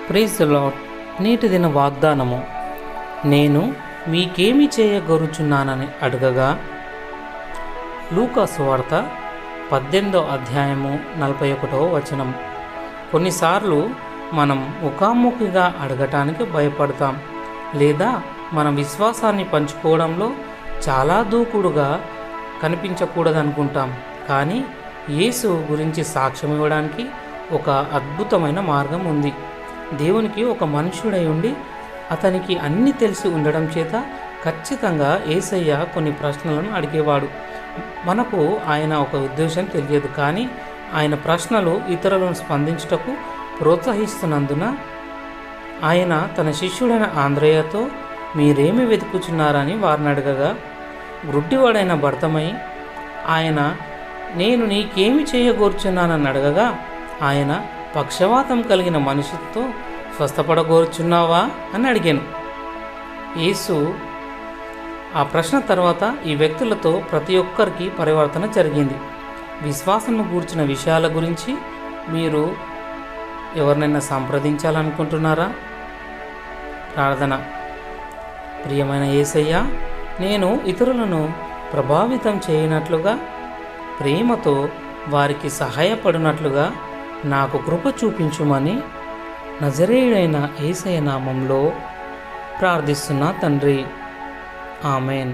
Praise the lord. నేటి దిన వాగ్దానము. నేను మీకేమి చేయగోరుచున్నానని అడగగా. లూకా సువార్త 18వ అధ్యాయము 41వ వచనం. కొన్నిసార్లు మనం ముఖాముఖిగా అడగటానికి భయపడతాం, లేదా మన విశ్వాసాన్ని పంచుకోవడంలో చాలా దూకుడుగా కనిపించకూడదనుకుంటాం. కానీ యేసు గురించి సాక్ష్యం ఇవ్వడానికి ఒక అద్భుతమైన మార్గం ఉంది. దేవునికి ఒక మనుష్యుడై ఉండి అతనికి అన్నీ తెలిసి ఉండడం చేత ఖచ్చితంగా యేసయ్య కొన్ని ప్రశ్నలను అడిగేవాడు. మనకు ఆయన ఒక ఉద్దేశం తెలియదు, కానీ ఆయన ప్రశ్నలు ఇతరులను స్పందించుటకు ప్రోత్సహిస్తున్నందున ఆయన తన శిష్యుడైన ఆంద్రేయతో మీరేమి వెతుకుచున్నారని వారిని అడగగా, గ్రుడ్డివాడైన భర్తమై ఆయన నేను నీకేమి చేయగోరుచున్నానని అడగగా, ఆయన పక్షవాతం కలిగిన మనిషితో స్వస్థపడగోరుచున్నావా అని అడిగాను. యేసు ఆ ప్రశ్న తర్వాత ఈ వ్యక్తులతో ప్రతి ఒక్కరికి పరివర్తన జరిగింది. విశ్వాసము గూర్చిన విషయాల గురించి మీరు ఎవరినైనా సంప్రదించాలనుకుంటున్నారా? ప్రార్థన. ప్రియమైన యేసయ్య, నేను ఇతరులను ప్రభావితం చేయనట్లుగా, ప్రేమతో వారికి సహాయపడినట్లుగా నాకు కృప చూపించుమని నజరేయుడైన యేసయ్య నామంలో ప్రార్థిస్తున్నా తండ్రి. ఆమెన్.